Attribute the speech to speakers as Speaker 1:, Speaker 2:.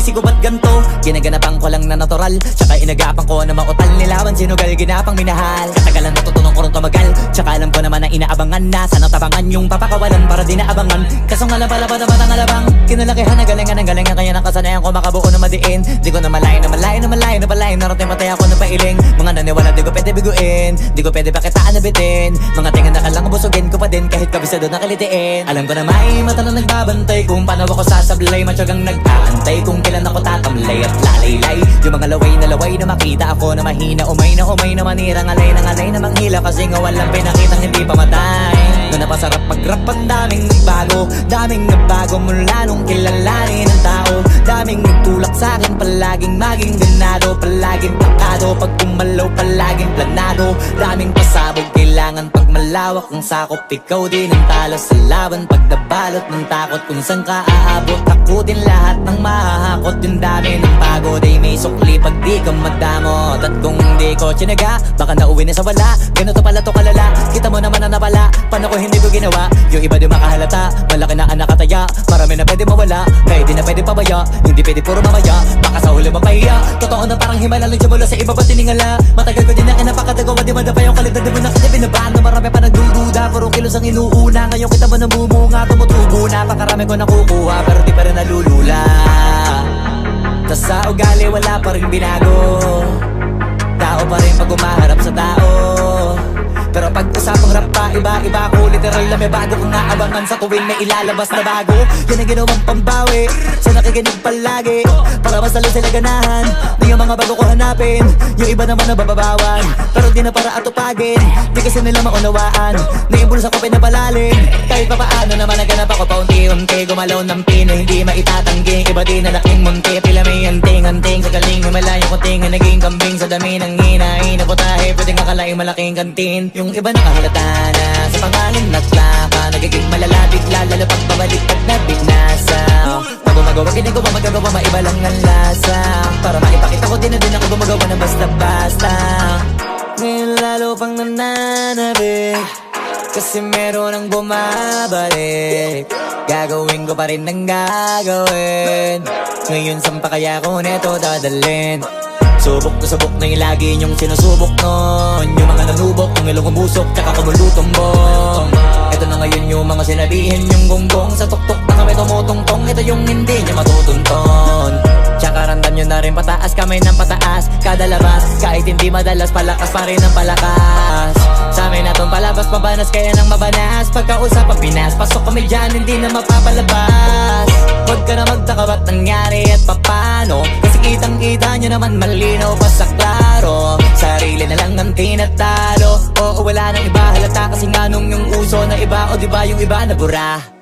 Speaker 1: pagsisisi ko ba't ganto? Ginaganapan ko lang na natural, tsaka inagapan ko na mautal. Nilawan sinugal, ginapang minahal. Katagalan natutunan ko rin tumagal, tsaka alam ko naman na inaabangan na. Sana tabangan yung papakawalan para di naabangan. Kaso nga lang pala ba naman ang alabang kinalakihan na galingan kaya nakasanayan ko makabuo na madiin. Di ko na malayo na palayo narating matay ako na pailing. Mga naniwala di ko pwede biguin, di ko pwede pakitaan na bitin. Mga tingan na kalang busugin ko pa din kahit kabisado na kalitiin. Alam ko na may mata na nagbabantay kung paano ako sasablay. Matyagang nag-aantay kung kailan ako tatamlay at lalaylay. Yung mga laway na makita ako na mahina. Umay na manira, ngalay na manghila. Kasi nga walang pinakitang hindi pa matay. Na napasarap mag-rap ang daming nagbago mula nung kilalanin ng tao. Daming nagtulak sa'kin, palaging maging ganado, palaging pakado. Pag kumalaw, palaging planado. Daming pasabog, kailangan pag malawak ang sakop. Ikaw din ang talo sa laban, pag nabalot ng takot. Kung saan ka aabot, takutin lahat ng mahahakot. Yung dami ng pagod ay may sukli pag di ka madamot. At kung di ko tsinaga, baka nauwi na sa wala. Ganito pala to kalala, kita mo naman na napala. Paano ko hindi ko ginawa? Yung iba di makahalata, malaki na anak kataya. Marami na pwede mawala, kaya di na pwede pabaya. Hindi pwede puro mamaya, baka sa huli mapahiya. Totoo na parang himala lang dyan mula sa iba ba tiningala. Matagal ko din na kinapakadagawa, di madapa yung kalidad. Di mo na kita binabaan na marami pa nagdududa. Puro kilos ang inuuna, ngayon kita mo namumunga. Tumutubo na, pakarami ko nakukuha, pero di pa rin nalulula. Tas sa ugali wala pa rin binago, tao pa rin pag umaharap sa tao. Pero pag usapang rap pa, iba ako. Literal na may bago kong naabangan sa tuwing may ilalabas na bago. Yan ang ginawang pambawi sa nakikinig palagi, para mas lalo sila ganahan na yung mga bago ko hanapin. Yung iba naman nababawan, pero di na para atupagin. Di kasi nila maunawaan na yung bulsa ko pinapalalim. Kahit pa paano naman naganap ako paunti-unti. Gumalaw ng pino, hindi maitatanggi. Iba din na laking munti, pila may anting-anting. Sa galing may malayong kunting na naging kambing. Sa dami ng hinahin na putahe, pwedeng akalaing malaking kantin. Yung iba nakahalata na sa pangalan na plaka, nagiging malala bigla, lalo pag pabalik pag nabinasa. Pag gumagawa, ginagawa, magagawa, maiba lang ang lasa. Para maipakita ko din na din ako gumagawa na basta-basta. Ngayon lalo pang nananabik, kasi meron ang bumabalik. Gagawin ko pa rin ang gagawin. Ngayon saan pa kaya ko neto dadalhin? Subok na yung lagi niyong sinusubok nun. Yung mga nanubok, yung ilong umusok, tsaka kumutumbong. Ito na ngayon yung mga sinabihin yung gonggong. Sa tuktok na kami tumutungtong, ito yung hindi niya matutunton. Tsaka randam nyo na rin pataas, kamay ng pataas. Kada labas, kahit hindi madalas, palakas pa rin ang palakas. Sa amin na tong palabas, pabanas kaya nang mabanas. Pagkausap ang Pinas, pasok kami dyan, hindi na mapapalabas. Huwag ka na magtaka ba't nangyari at papano, kasi kitang-kita nyo naman malinaw pa sa klaro. Sarili na lang ang tinatalo, oo wala nang iba halata. Kasi nga nung yung uso na iba, o diba yung iba na bura.